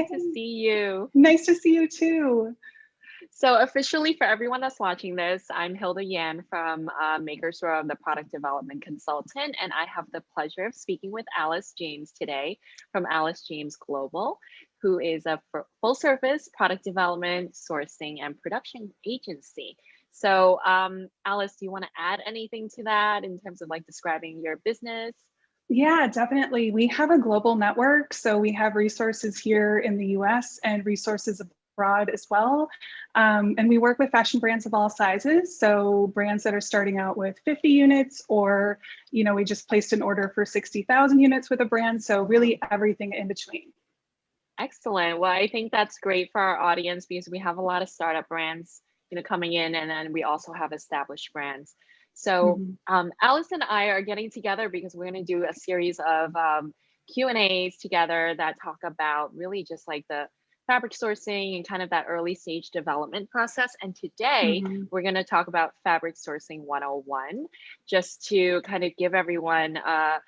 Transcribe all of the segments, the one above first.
To see you. Nice to see you too. So officially for everyone that's watching this, I'm Hilda Yan from Makers Row. I'm the product development consultant, and I have the pleasure of speaking with Alice James today from Alice James Global, who is a full service product development, sourcing, and production agency. So Alice, do you want to add anything to that in terms of like describing your business? Yeah, definitely. We have a global network, so we have resources here in the US and resources abroad as well. And we work with fashion brands of all sizes. So brands that are starting out with 50 units, or, we just placed an order for 60,000 units with a brand. So really everything in between. Excellent. Well, I think that's great for our audience because we have a lot of startup brands, coming in, and then we also have established brands. So Mhm. Alice and I are getting together because we're going to do a series of Q&As together that talk about really just like the fabric sourcing and kind of that early stage development process. And today Mhm. we're going to talk about fabric sourcing 101, just to kind of give everyone a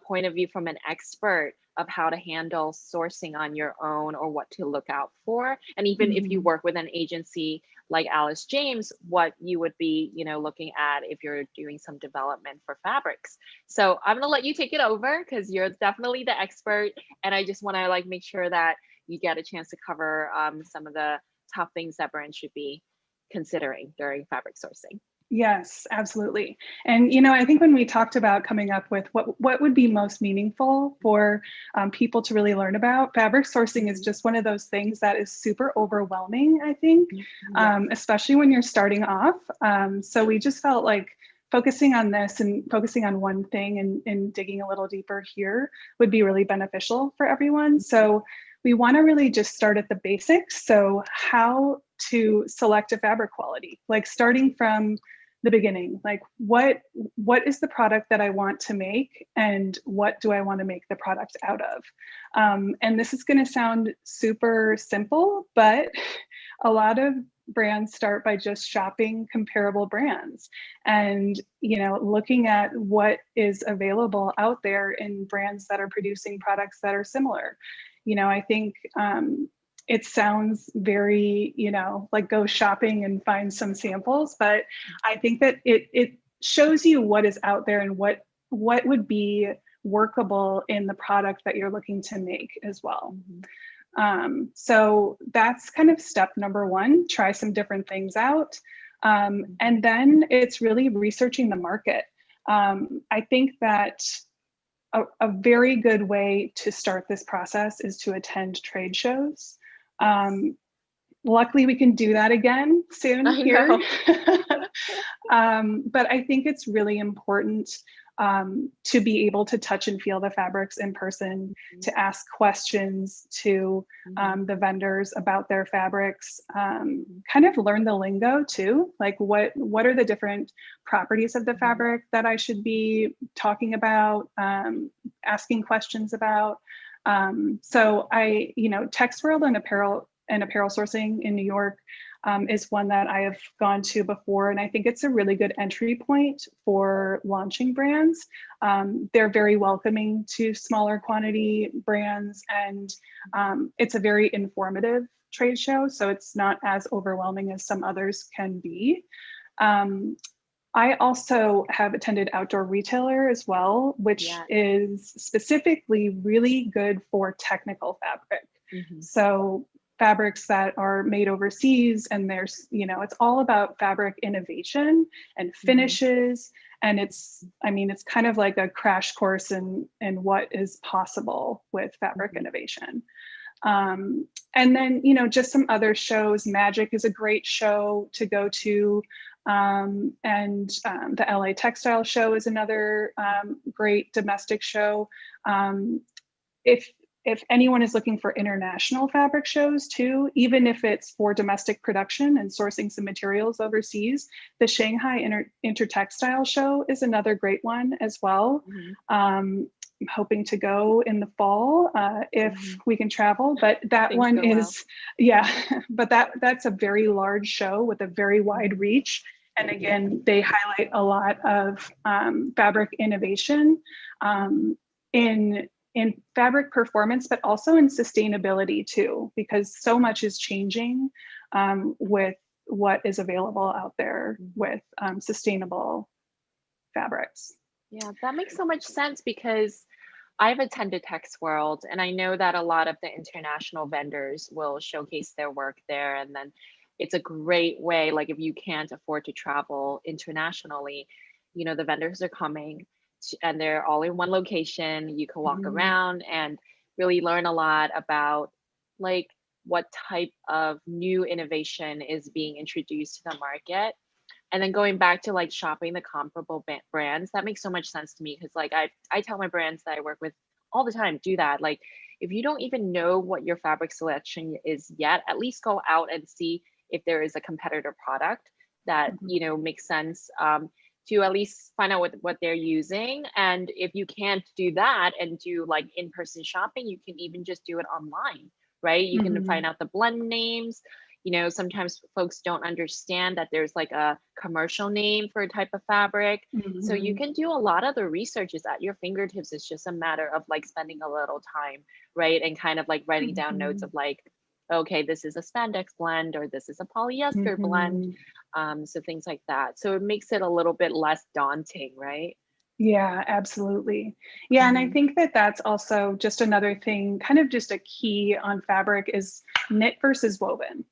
point of view from an expert of how to handle sourcing on your own or what to look out for. And even if you Mhm. work with an agency like Alice James, what you would be, looking at if you're doing some development for fabrics. So I'm gonna let you take it over because you're definitely the expert. And I just wanna like make sure that you get a chance to cover some of the top things that brands should be considering during fabric sourcing. Yes, absolutely. And I think when we talked about coming up with what would be most meaningful for people to really learn about, fabric sourcing is Mhm. just one of those things that is super overwhelming, I think, Yes. especially when you're starting off. So we just felt like focusing on this and focusing on one thing and digging a little deeper here would be really beneficial for everyone. So we want to really just start at the basics. So how to select a fabric quality, like starting from the beginning, like what is the product that I want to make and what do I want to make the product out of. And this is going to sound super simple, but a lot of brands start by just shopping comparable brands and looking at what is available out there in brands that are producing products that are similar. I think it sounds very, like go shopping and find some samples, but I think that it shows you what is out there and what would be workable in the product that you're looking to make as well. Mhm. So that's kind of step number one, try some different things out. And then it's really researching the market. I think that a very good way to start this process is to attend trade shows. Yes. Luckily, we can do that again soon I here. know. But I think it's really important to be able to touch and feel the fabrics in person, Mhm. to ask questions to Mhm. the vendors about their fabrics, Mhm. kind of learn the lingo too, like what are the different properties of the Mhm. fabric that I should be talking about, asking questions about. So text world and apparel sourcing in New York is one that I have gone to before. And I think it's a really good entry point for launching brands. They're very welcoming to smaller quantity brands, and it's a very informative trade show. So it's not as overwhelming as some others can be. Um, I also have attended Outdoor Retailer as well, which Yes. is specifically really good for technical fabric. Mhm. So fabrics that are made overseas, and it's all about fabric innovation and Mhm. finishes. And it's kind of like a crash course in what is possible with fabric Mhm. innovation. And then, just some other shows. Magic is a great show to go to. And the LA Textile Show is another great domestic show. Um, if if anyone is looking for international fabric shows too, even if it's for domestic production and sourcing some materials overseas, the Shanghai Intertextile Show is another great one as well. Mhm. I'm hoping to go in the fall if Mhm. we can travel, but that Things one go well. is, yeah, but that's a very large show with a very wide Mhm. reach. And again, they highlight a lot of fabric innovation Mhm. in in fabric performance, but also in sustainability too, because so much is changing with what is available out there with sustainable fabrics. Yeah, that makes so much sense because I've attended Tex World and I know that a lot of the international vendors will showcase their work there. And then it's a great way, like if you can't afford to travel internationally, you know, the vendors are coming and they're all in one location. You can walk Mhm. around and really learn a lot about like what type of new innovation is being introduced to the market. And then going back to like shopping the comparable brands, that makes so much sense to me because like I tell my brands that I work with all the time, do that. Like if you don't even know what your fabric selection is yet, at least go out and see if there is a competitor product that, Mhm. you know, makes sense, to at least find out what they're using. And if you can't do that and do like in-person shopping, you can even just do it online, right? You can find Mhm. out the blend names. You know, sometimes folks don't understand that there's like a commercial name for a type of fabric. So you Mhm. can do a lot of the research is at your fingertips. It's just a matter of like spending a little time, right? And kind of like writing down notes of Mhm. like, okay, this is a spandex blend or this is a polyester blend. Mhm. So things like that. So it makes it a little bit less daunting, right? Yeah, absolutely. Yeah, and I Hmm. think that that's also just another thing, kind of just a key on fabric is knit versus woven. Oh,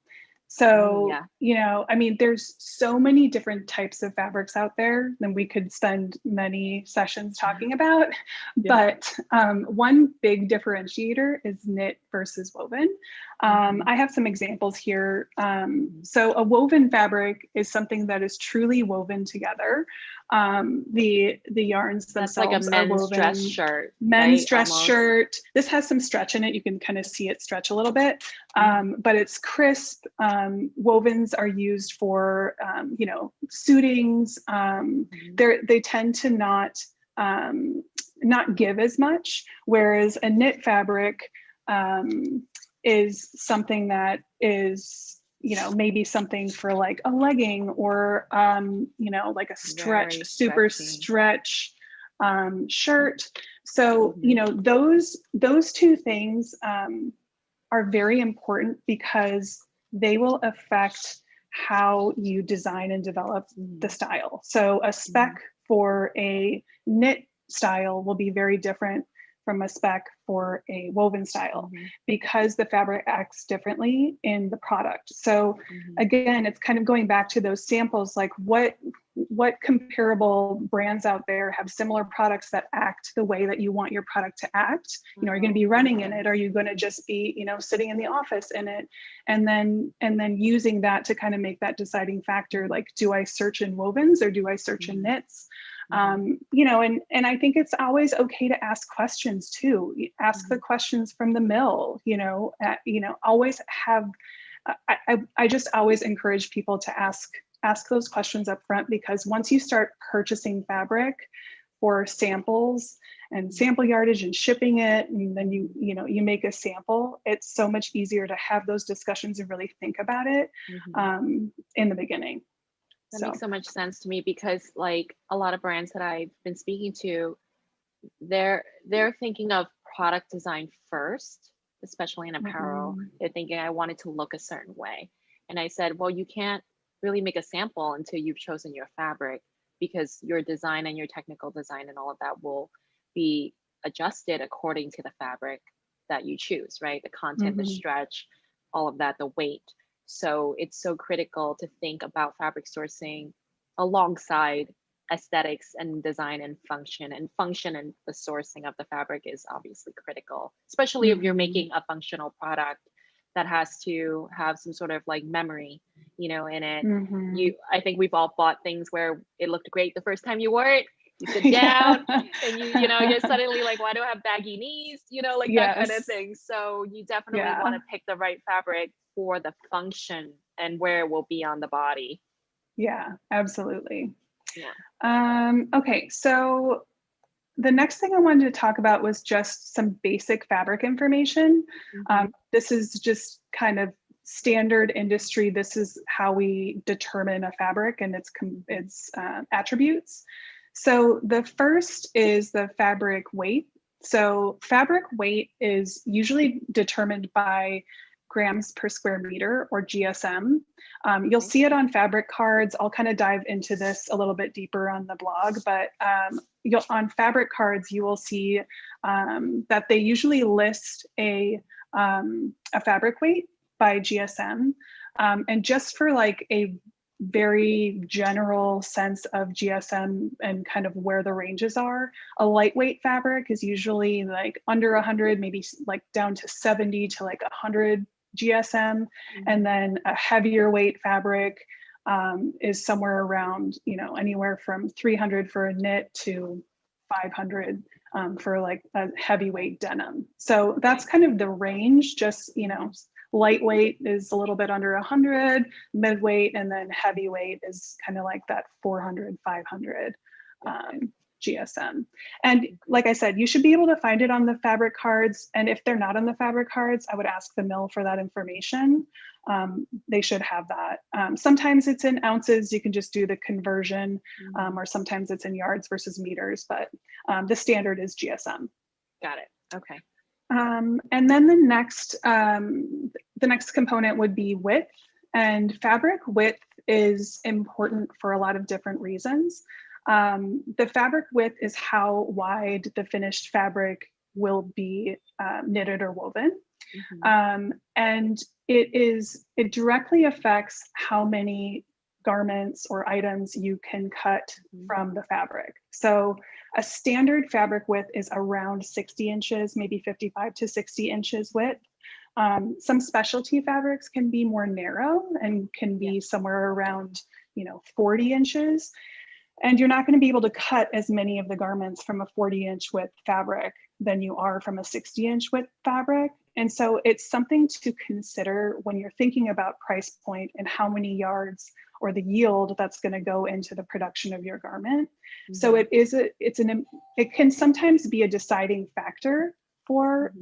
So, yeah. I mean, there's so many different types of fabrics out there and we could spend many sessions talking about. Yeah. But one big differentiator is knit versus woven. Hmm. I have some examples here. So, a woven fabric is something that is truly woven together. The yarns That's like a themselves are men's dress woven. shirt, Men's right? dress Almost. shirt. This has some stretch in it. You can kind of see it stretch a little bit, Mhm. but it's crisp. Wovens are used for, suitings. Mhm. They tend to not give as much, whereas a knit fabric um, is something that is maybe something for like a legging or like a Very super stretchy. stretch shirt. So Mhm. those two things are very important because they will affect how you design and develop the Mhm. style. So a spec Mhm. for a knit style will be very different from a spec for a woven style Mhm. because the fabric acts differently in the product. So Mhm. again, it's kind of going back to those samples, like what comparable brands out there have similar products that act the way that you want your product to act. Are you going to Oh, be running in okay. it? Are you going to just be sitting in the office in it? And then using that to kind of make that deciding factor, Mhm. like, do I search in wovens or do I search in Mhm. knits? Mhm. And I think it's always okay to ask questions too. Ask the Mhm. questions from the mill. Always have. I just always encourage people to ask those questions up front, because once you start purchasing fabric for samples and Mhm. sample yardage and shipping it, and then you Mhm. you know you make a sample, it's so much easier to have those discussions and really think about it Mhm. in the beginning. That makes So. so much sense to me because like a lot of brands that I've been speaking to, they're thinking of product design first, especially in apparel. Mhm. They're thinking I want it to look a certain way. And I said, well, you can't really make a sample until you've chosen your fabric because your design and your technical design and all of that will be adjusted according to the fabric that you choose, right? The content, the Mhm. stretch, all of that, the weight. So it's so critical to think about fabric sourcing alongside aesthetics and design and function and the sourcing of the fabric is obviously critical, especially if you're Mhm. making a functional product that has to have some sort of like memory, in it. Mhm. I think we've all bought things where it looked great the first time you wore it. You sit down Yeah. and you're suddenly like, why do I have baggy knees? Like that kind of Yes. thing. So you definitely want Yeah. to pick the right fabric for the function and where it will be on the body. Yeah, absolutely. Yeah. Okay, so the next thing I wanted to talk about was just some basic fabric information. Hmm. This is just kind of standard industry. This is how we determine a fabric and its attributes. So the first is the fabric weight. So fabric weight is usually determined by grams per square meter, or GSM. You'll Okay. see it on fabric cards. I'll kind of dive into this a little bit deeper on the blog, but on fabric cards, you will see that they usually list a fabric weight by GSM. And just for like a very general sense of GSM and kind of where the ranges are, a lightweight fabric is usually like under 100, maybe like down to 70 to like 100 GSM. And then a heavier weight fabric is somewhere around, anywhere from 300 for a knit to 500 for like a heavyweight denim. So that's kind of the range. Just, lightweight is a little bit under 100, midweight, and then heavyweight is kind of like that 400, 500 GSM. And like I said, you should be able to find it on the fabric cards. And if they're not on the fabric cards, I would ask the mill for that information. They should have that. Sometimes it's in ounces, you can just do the conversion, or sometimes it's in yards versus meters, but the standard is GSM. Got it. Okay. And then the next component would be width. And fabric width is important for a lot of different reasons. The fabric width is how wide the finished fabric will be knitted or woven. And it directly affects how many garments or items you can cut from the fabric. So a standard fabric width is around 60 inches, maybe 55 to 60 inches width. Some specialty fabrics can be more narrow and can be somewhere around, 40 inches. And you're not going to be able to cut as many of the garments from a 40-inch width fabric than you are from a 60-inch width fabric. And so it's something to consider when you're thinking about price point and how many yards or the yield that's going to go into the production of your garment. So it can sometimes be a deciding factor for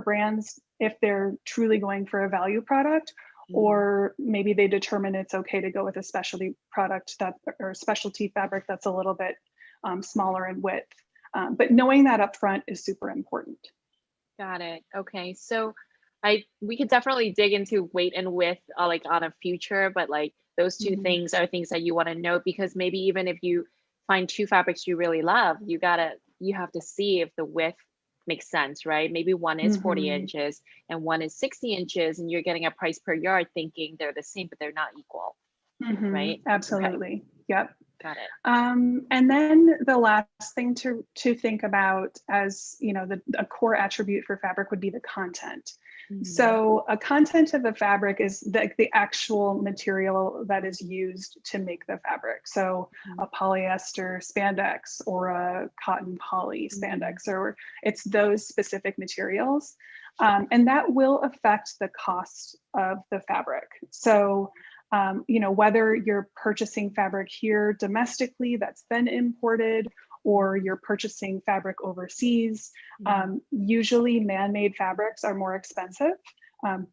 brands if they're truly going for a value product, or maybe they determine it's okay to go with a specialty product or specialty fabric that's a little bit smaller in width. But knowing that upfront is super important. Got it. Okay. So we could definitely dig into weight and width like on a future, but like those two things are things that you want to know, because maybe even if you find two fabrics you really love, you have to see if the width makes sense, right? Maybe one is 40 inches and one is 60 inches, and you're getting a price per yard thinking they're the same, but they're not equal, right? Absolutely. Okay. Yep. Got it. And then the last thing to think about, as a core attribute for fabric would be the content. So a content of the fabric is the actual material that is used to make the fabric. So a polyester spandex or a cotton poly spandex, or it's those specific materials. And that will affect the cost of the fabric. So whether you're purchasing fabric here domestically that's then imported, or you're purchasing fabric overseas, usually man-made fabrics are more expensive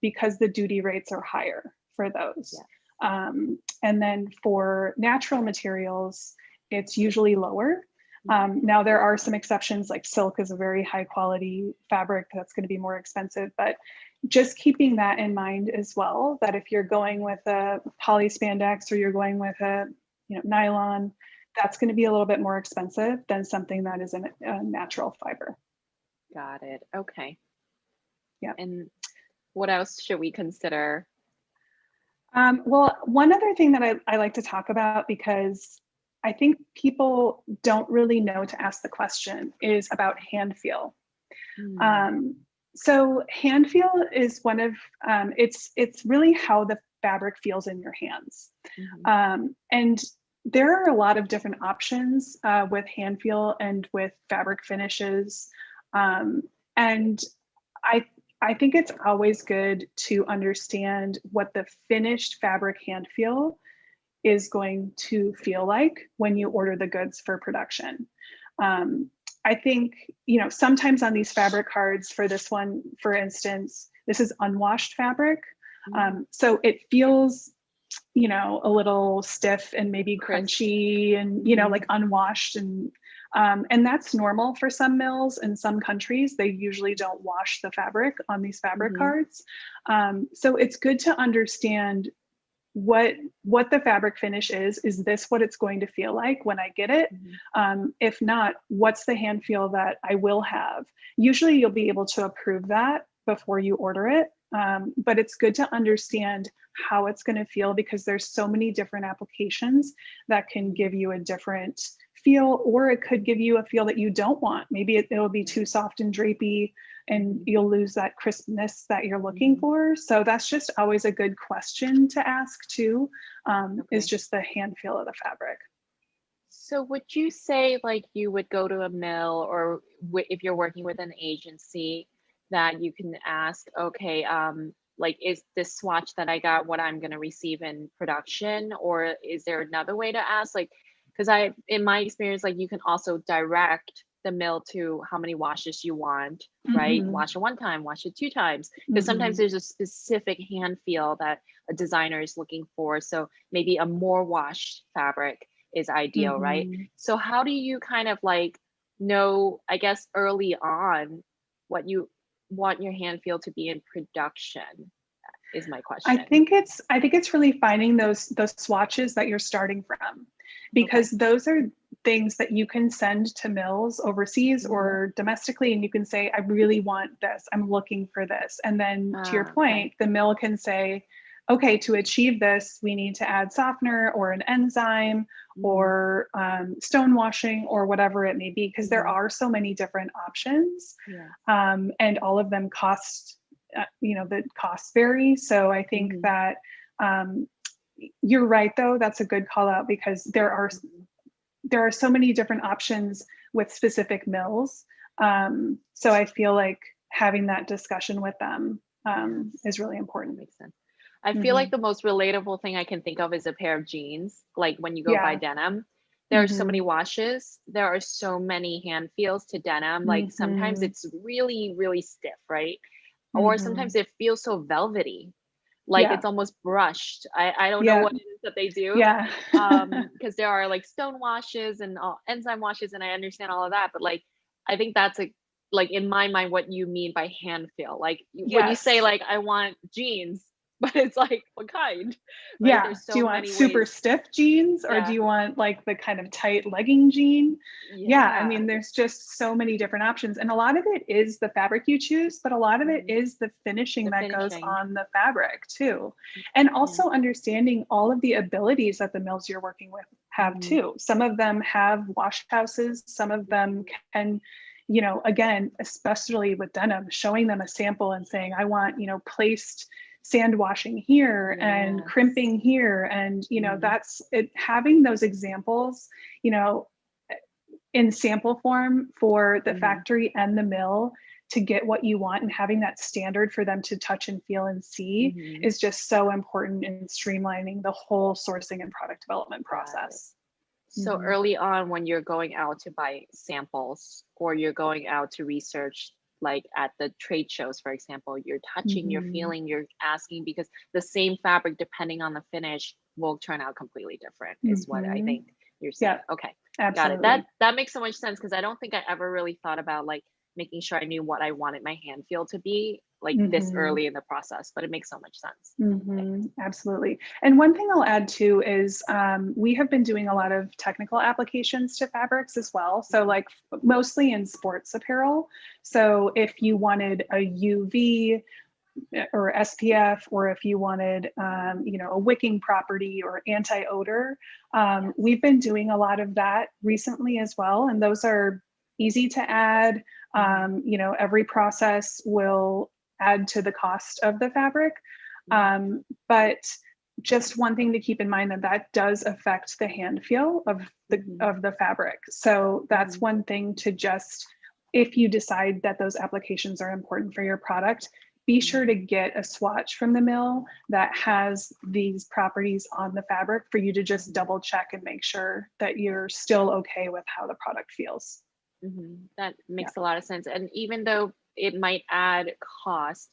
because the duty rates are higher for those. And then for natural materials, it's usually lower. Now there are some exceptions, like silk is a very high quality fabric that's going to be more expensive, but just keeping that in mind as well, that if you're going with a poly spandex or you're going with a nylon, that's going to be a little bit more expensive than something that is a natural fiber. Got it. Okay. Yeah. And what else should we consider? Well, one other thing that I like to talk about, because I think people don't really know to ask the question, is about hand feel. So hand feel is one of, it's really how the fabric feels in your hands. And there are a lot of different options with hand feel and with fabric finishes. And I think it's always good to understand what the finished fabric hand feel is going to feel like when you order the goods for production. I think, sometimes on these fabric cards, for this one, for instance, this is unwashed fabric. So it feels, a little stiff and maybe crunchy and, like unwashed. And And that's normal for some mills in some countries. They usually don't wash the fabric on these fabric Hmm. cards. So it's good to understand what the fabric finish is. Is this what it's going to feel like when I get it? Hmm. If not, what's the hand feel that I will have? Usually you'll be able to approve that before you order it. But it's good to understand how it's going to feel, because there's so many different applications that can give you a different feel, or it could give you a feel that you don't want. Maybe it'll be too soft and drapey and Hmm. you'll lose that crispness that you're looking Hmm. for. So that's just always a good question to ask too, is Okay. just the hand feel of the fabric. So would you say like you would go to a mill, or if you're working with an agency, that you can ask, okay, like is this swatch that I got what I'm going to receive in production, or is there another way to ask? Like, because in my experience, like you can also direct the mill to how many washes you want, right? Mm-hmm. Wash it one time, wash it two times, because sometimes Mm-hmm. there's a specific hand feel that a designer is looking for. So maybe a more washed fabric is ideal, right? Mm-hmm. So how do you kind of like know, I guess, early on what you want your hand feel to be in production is my question. I think it's really finding those swatches that you're starting from, Okay. because those are things that you can send to mills overseas Hmm. or domestically, and you can say, I really want this, I'm looking for this. And then to your Ah, okay. point, the mill can say, okay, to achieve this, we need to add softener or an enzyme Hmm. or stone washing or whatever it may be, because there Hmm. are so many different options, Yeah. and all of them cost, the costs vary. So I think Hmm. that um, you're right, though. That's a good call out, because Hmm. there are so many different options with specific mills. So I feel like having that discussion with them Yes, is really that important. makes sense. I feel Hmm. like the most relatable thing I can think of is a pair of jeans. Like when you go buy Yeah. denim, there are so Hmm. many washes. There are so many hand feels to denim. Like sometimes Hmm. it's really, really stiff, right? Or Hmm. sometimes it feels so velvety, like Yeah. it's almost brushed. I don't know Yeah. what it is that they do. Yeah. Because there are like stone washes and enzyme washes, and I understand all of that, but like I think that's a like in my mind what you mean by hand feel. Like when you say Yes. like I want jeans, but it's like what kind, right? Yeah. There's Do so you want many super ways. stiff jeans, or do Yeah. you want like the kind of tight legging jean? Yeah. I Yeah. mean, there's just so many different options. And a lot of it is the fabric you choose, but a lot of it Mhm. is the finishing The that goes finishing. on the fabric too. And Yeah. also understanding all of the abilities that the mills you're working with have Hmm. too. Some of them have wash houses, some of them can, again, especially with denim, showing them a sample and saying, I want, placed sand washing here and Yes. crimping here. And, Hmm. that's it, having those examples, you know, in sample form for the Hmm. factory and the mill to get what you want, and having that standard for them to touch and feel and see Hmm. is just so important in streamlining the whole sourcing and product development Got it. process. So Mhm. early on, when you're going out to buy samples or you're going out to research, like at the trade shows, for example, you're touching, you're Mhm. feeling, you're asking, because the same fabric, depending on the finish, will turn out completely different, is what I Mhm. think you're Yeah, saying. Okay, got it. That absolutely. that makes so much sense, because I don't think I ever really thought about like making sure I knew what I wanted my hand feel to be like this Mhm. early in the process, but it makes so much sense. Okay. Absolutely. And one thing I'll add too is we have been doing a lot of technical applications to fabrics as well. So, Mhm. like mostly in sports apparel. So, if you wanted a UV or SPF, or if you wanted, a wicking property or anti odor, Yes. we've been doing a lot of that recently as well. And those are easy to add. Hmm. Every process will add to the cost of the fabric. Hmm. But just one thing to keep in mind, that does affect the hand feel of the Hmm. of the fabric. So that's Hmm. one thing to just, if you decide that those applications are important for your product, be sure to Hmm. get a swatch from the mill that has these properties on the fabric for you to just Hmm. double check and make sure that you're still okay with how the product feels. That Yeah. makes a lot of sense. And even though it might add cost,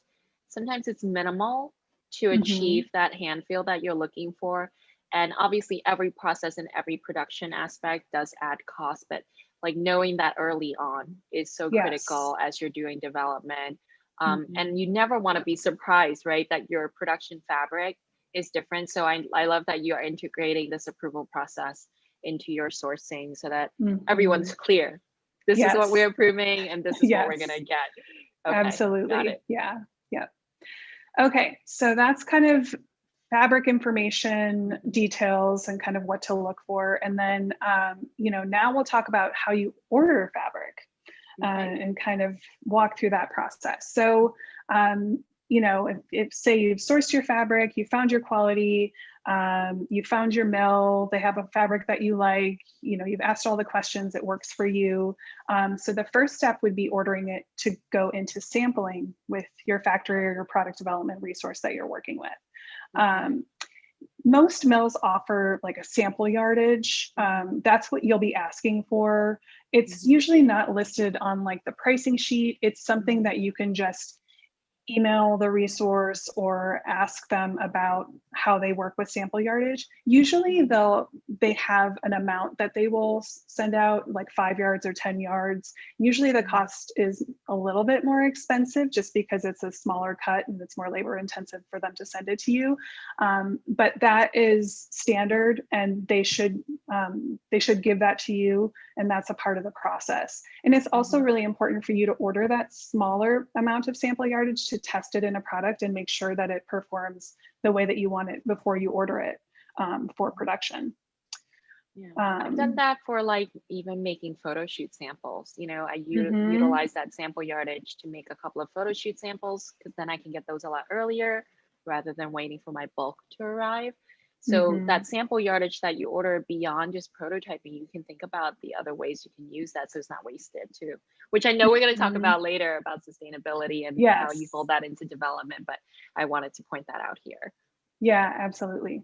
sometimes it's minimal to Hmm. achieve that hand feel that you're looking for. And obviously, every process and every production aspect does add cost. But like knowing that early on is so Yes. critical as you're doing development. Mhm. And you never want to be surprised, right, that your production fabric is different. So I love that you are integrating this approval process into your sourcing so that everyone's Mhm. clear. This is what we're Yes. approving and this is what we're Yes. gonna get. Okay, got Absolutely. it. Yeah. Yeah. Okay. So that's kind of fabric information, details, and kind of what to look for. And then, now we'll talk about how you order fabric Okay. and kind of walk through that process. So, if say you've sourced your fabric, you found your quality, you found your mill, they have a fabric that you like, you've asked all the questions, it works for you. So the first step would be ordering it to go into sampling with your factory or your product development resource that you're working with. Okay. Um, Most mills offer like a sample yardage. That's what you'll be asking for. It's Mhm. usually not listed on like the pricing sheet. It's something Mhm. that you can just email the resource or ask them about how they work with sample yardage. Usually Mhm. they have an amount that they will send out, like 5 yards or 10 yards. Usually the Mhm. cost is a little bit more expensive just because it's a smaller cut and it's more labor intensive for them to send it to you. But that is standard, and they should give that to you, and that's a part of the process. And it's also Mhm. really important for you to order that smaller amount of sample yardage to test it in a product and make sure that it performs the way that you want it before you order it for production. Yeah, I've done Um, that for like even making photo shoot samples. I mhm, utilize that sample yardage to make a couple of photo shoot samples because then I can get those a lot earlier rather than waiting for my bulk to arrive. So that mhm, sample yardage that you order beyond just prototyping, you can think about the other ways you can use that so it's not wasted too, which I know we're going to talk mhm. about later about sustainability and how you Yes. fold that into development, but I wanted to point that out here. Yeah, absolutely.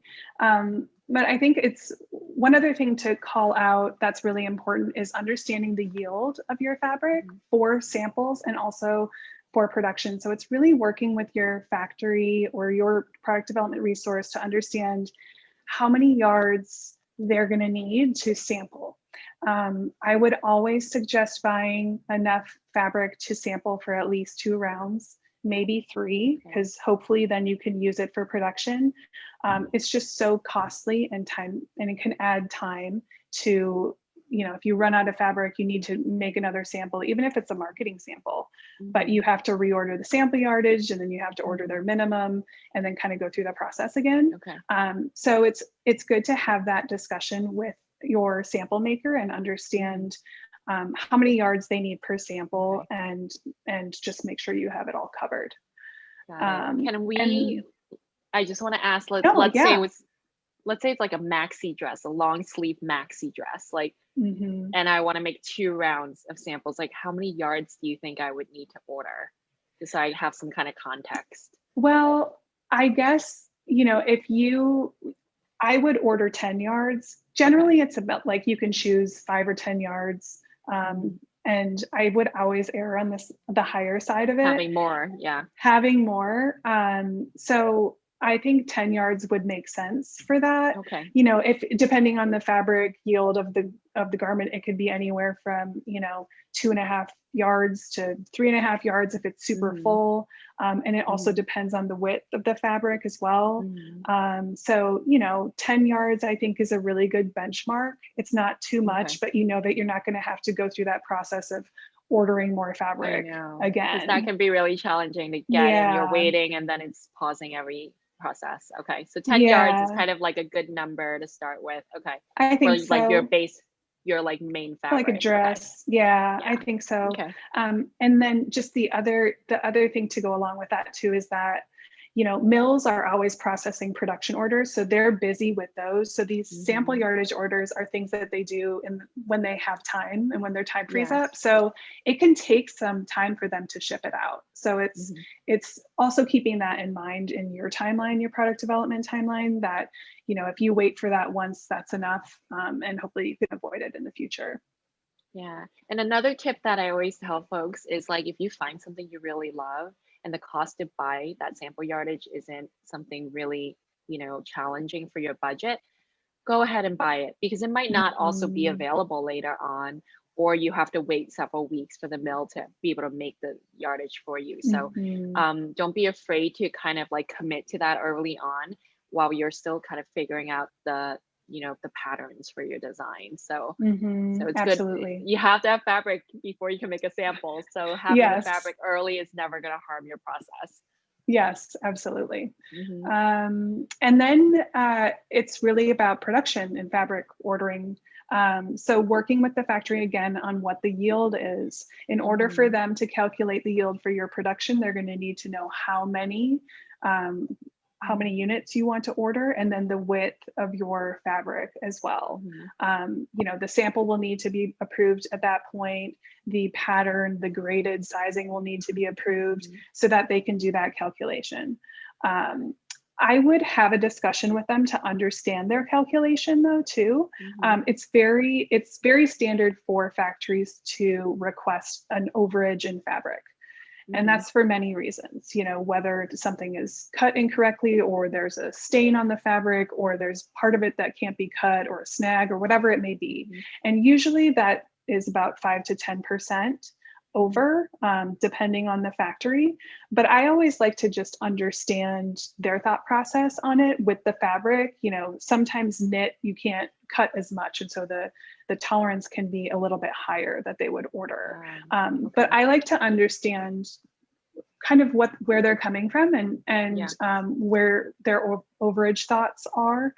But I think it's one other thing to call out that's really important is understanding the yield of your fabric Mhm. for samples and also for production. So it's really working with your factory or your product development resource to understand how many yards they're going to need to sample. I would always suggest buying enough fabric to sample for at least 2 rounds, maybe three, Okay. because hopefully then you can use it for production. It's just so costly and time, and it can add time to, if you run out of fabric, you need to make another sample, even if it's a marketing sample, but Mhm. you have to reorder the sample yardage and then you have to order their Mhm. minimum and then kind of go through that process again. Okay. So it's good to have that discussion with your sample maker and Mhm. understand how many yards they need per sample, Okay. and just make sure you have it all covered. Got it. Can we And I just want to ask, no, yeah. let's say it's like a maxi dress, a long sleeve maxi dress, like, Mhm. and I want to make 2 rounds of samples. Like, how many yards do you think I would need to order? Just so I have some kind of context. Well, I guess, if I would order 10 yards. Okay. Generally, it's about like you can choose 5 or 10 yards. Hmm. And I would always err on the higher side of it, Having more, yeah. having more. So I think 10 yards would make sense for that. Okay. If depending on the fabric yield of the garment, it could be anywhere from 2.5 yards to 3.5 yards if it's super Hmm. full. And it also Hmm. depends on the width of the fabric as well. Hmm. So 10 yards I think is a really good benchmark. It's not too Okay. much, but you know that you're not going to have to go through that process of ordering more I fabric know. Because that again. can be really challenging to get, and you're Yeah. waiting, and then it's pausing every process. Okay. So 10 yards is Yeah. kind of like a good number to start with. Okay. I For think like so. your like main Like a fabric. Okay. dress. Yeah, I Yeah. think so. Okay. And then just the other thing to go along with that too is that, mills are always processing production orders, so they're busy with those. So these sample Hmm. yardage orders are things that they do when they have time and when their time frees up. Yes. So it can take some time for them to ship it out. So it's Hmm. it's also keeping that in mind in your timeline, your product development timeline, that if you wait for that once, that's enough, and hopefully you can avoid it in the future. Yeah. And another tip that I always tell folks is like if you find something you really love and the cost to buy that sample yardage isn't something really, challenging for your budget, go ahead and buy it because it might not also be Mhm. available later on. or you have to wait several weeks for the mill to be able to make the yardage for you. So Mhm. don't be afraid to kind of like commit to that early on while you're still kind of figuring out the, the patterns for your design. So it's good. Absolutely. You have to have fabric before you can make a sample. So having the Yes. fabric early is never going to harm your process. Yes, absolutely. Hmm. And then it's really about production and fabric ordering. So working with the factory again on what the yield is. In order for Hmm. them to calculate the yield for your production, they're going to need to know um, how many units you want to order, and then the width of your fabric as well. Hmm. The sample will need to be approved at that point. The pattern, the graded sizing will need to be approved Hmm. so that they can do that calculation. Um, I would have a discussion with them to understand their calculation though too. Hmm. It's very standard for factories to request an overage in fabric. And Hmm. that's for many reasons, whether something is cut incorrectly or there's a stain on the fabric or there's part of it that can't be cut or a snag or whatever it may be. Hmm. And usually that is about 5 to 10% over, depending on the factory. But I always like to just understand their thought process on it with the fabric. Sometimes knit, you can't cut as much. And so the tolerance can be a little bit higher that they would order. But Okay. I like to understand kind of where they're coming from and Yeah. where their overage thoughts are,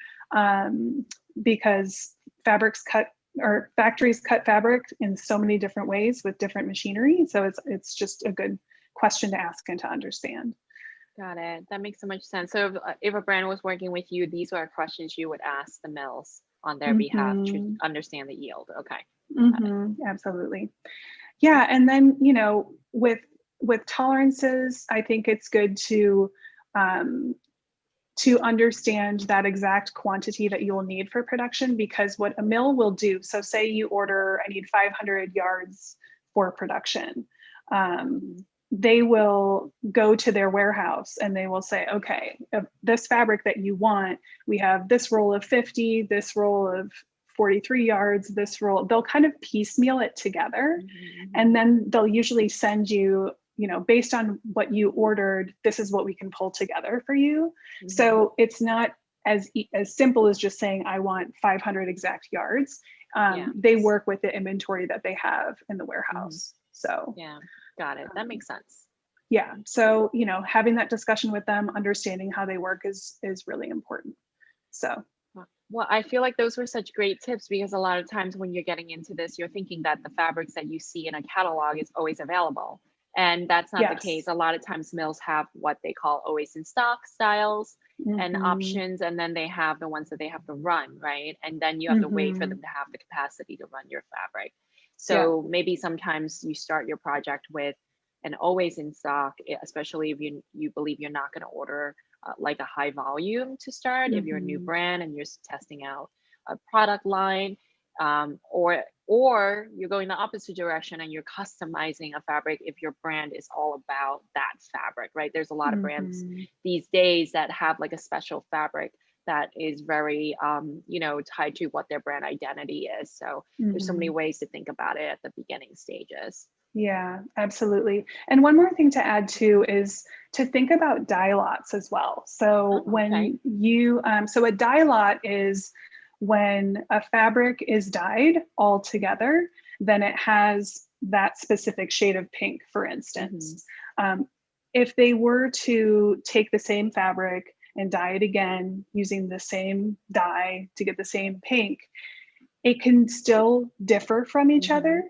because fabrics cut or factories cut fabric in so many different ways with different machinery. So it's just a good question to ask and to understand. Got it. That makes so much sense. So if a brand was working with you, these are questions you would ask the mills on their behalf to Mm-hmm. understand the yield. Okay. Got it. Mm-hmm. Absolutely. Yeah, and then with tolerances, I think it's good um, to understand that exact quantity that you will need for production, because what a mill will do, so say you order, I need 500 yards for production. Um, Hmm. they will go to their warehouse and they will say, okay, this fabric that you want, we have this roll of 50, this roll of 43 yards, this roll, they'll kind of piecemeal it together. Hmm. And then they'll usually send you, based on what you ordered, this is what we can pull together for you. Hmm. So it's not as simple as just saying, I want 500 exact yards. Yeah. They work with the inventory that they have in the Hmm. warehouse. So Yeah. Got it. That um, makes sense. yeah, so having that discussion with them, understanding how they work is really important. So Well, I feel like those were such great tips because a lot of times when you're getting into this, you're thinking that the fabrics that you see in a catalog is always available. And that's not the case. yes. A lot of times mills have what they call always in stock styles and Hmm. options, and then they have the ones that they have to run, right? And then you have to wait for Hmm. them to have the capacity to run your fabric. Yeah. So maybe sometimes you start your project with an always in stock, especially if you believe you're not going to order like a high volume to start if you're a new Hmm. brand and you're testing out a product line, or you're going the opposite direction and you're customizing a fabric if your brand is all about that fabric, right? There's a lot of brands Hmm. these days that have like a special fabric that is very tied to what their brand identity is. So there's so many Hmm. ways to think about it at the beginning stages. Yeah, absolutely. And one more thing to add too is to think about dye lots as well. So Oh, okay. when so a dye lot is when a fabric is dyed all together, then it has that specific shade of pink, for Hmm. instance. Um, if they were to take the same fabric and dye it again using the same dye to get the same pink, it can still differ from each Hmm. other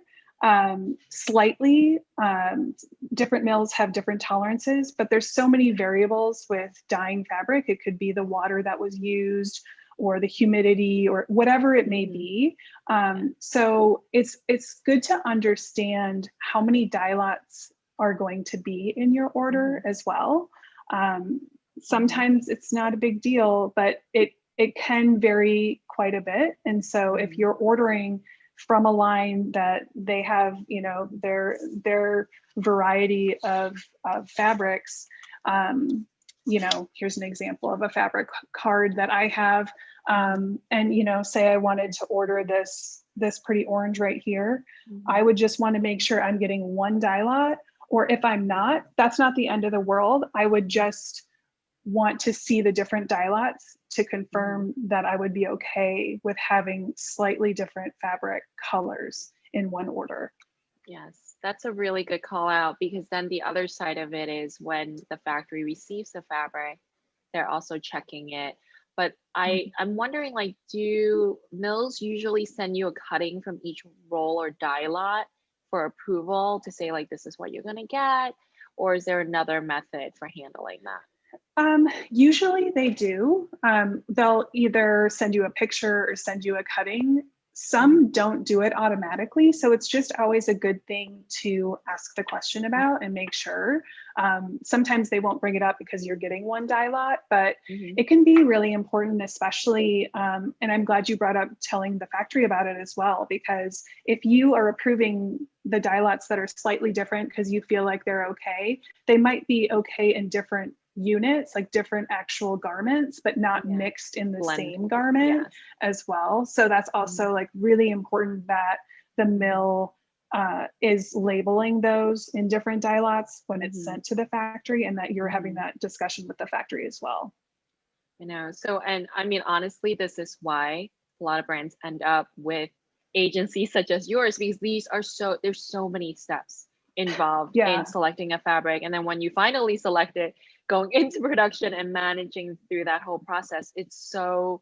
slightly. Different mills have different tolerances, but there's so many variables with dyeing fabric. It could be the water that was used or the humidity or whatever it may Hmm. be. Yeah. So it's good to understand how many dye lots are going to be in your Hmm. order as well. Um, Hmm. Sometimes it's not a big deal, but it can vary quite a bit. And so if Hmm. you're ordering from a line that they have, their variety of fabrics, here's an example of a fabric card that I have. And say I wanted to order this pretty orange right here, I Mhm. would just want to make sure I'm getting one dye lot. Or if I'm not, that's not the end of the world. I would just want to see the different dye lots to Mhm. confirm that I would be okay with having slightly different fabric colors in one order. Yes, that's a really good call out because then the other side of it is when the factory receives the fabric, they're also checking it. But Mhm. I'm wondering, like, do mills usually send you a cutting from each roll or dye lot for approval to say like this is what you're gonna get, or is there another method for handling that? Usually they do. They'll either send you a picture or send you a cutting. Some Mhm. don't do it automatically. So it's just always a good thing to ask the question about and make sure. Sometimes they won't bring it up because you're getting one dye lot, but Mhm. it can be really important, especially. And I'm glad you brought up telling the factory about it as well, because if you are approving the dye lots that are slightly different because you feel like they're okay, they might be okay in different units, like different actual garments, but not Yeah, mixed in the blend. same garment Yes. as well. So that's Mhm. also like really important that the mill is labeling those in different dye lots when it's Mhm. sent to the factory, and that you're having Mhm. that discussion with the factory as well. You know, so and I mean, honestly, this is why a lot of brands end up with agencies such as yours because these are there's so many steps involved in Yeah. selecting a fabric. And then when you finally select it, going into production and managing through that whole process, it's so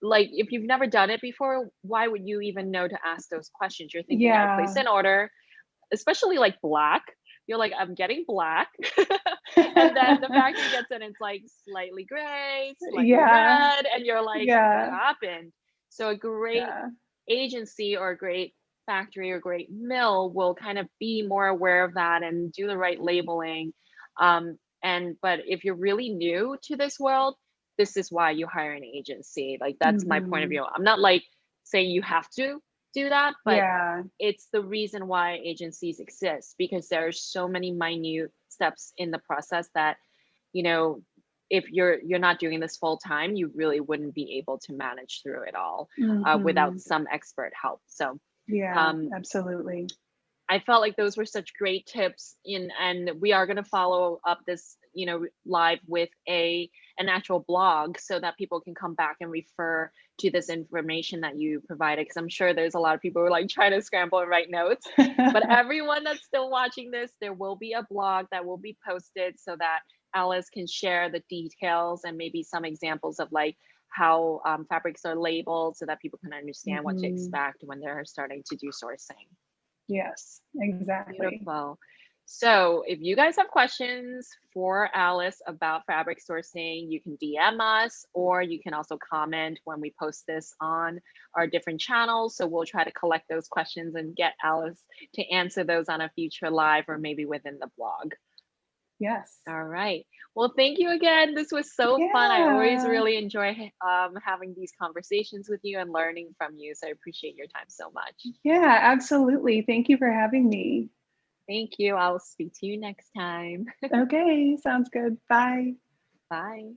like if you've never done it before, why would you even know to ask those questions? You're thinking, I place Yeah. an order, especially like black. You're like, I'm getting black. And then the factory gets in, it's like slightly gray, slightly Yeah. red, and you're like, what Yeah. happened? So a great Yeah. agency or a great factory or great mill will kind of be more aware of that and do the right labeling. And but if you're really new to this world, this is why you hire an agency. Like that's my point of Hmm. view. I'm not like saying you have to do that, but Yeah. it's the reason why agencies exist because there's so many minute steps in the process that you know if you're not doing this full time you really wouldn't be able to manage through it all without Hmm. some expert help. So Yeah, um, absolutely. I felt like those were such great tips in and we are going to follow up this, live with an actual blog so that people can come back and refer to this information that you provided because I'm sure there's a lot of people who are like trying to scramble and write notes. But everyone that's still watching this, there will be a blog that will be posted so that Alice can share the details and maybe some examples of like how fabrics are labeled so that people can understand what to Hmm. expect when they're starting to do sourcing. Yes, exactly. Beautiful. So, if you guys have questions for Alice about fabric sourcing, you can DM us or you can also comment when we post this on our different channels. So, we'll try to collect those questions and get Alice to answer those on a future live or maybe within the blog. Yes. All right. Well, thank you again. This was so fun. I always Yeah. really enjoy having these conversations with you and learning from you. So, I appreciate your time so much. Yeah, absolutely. Thank you for having me. Thank you. I'll speak to you next time. Okay, sounds good. Bye. Bye.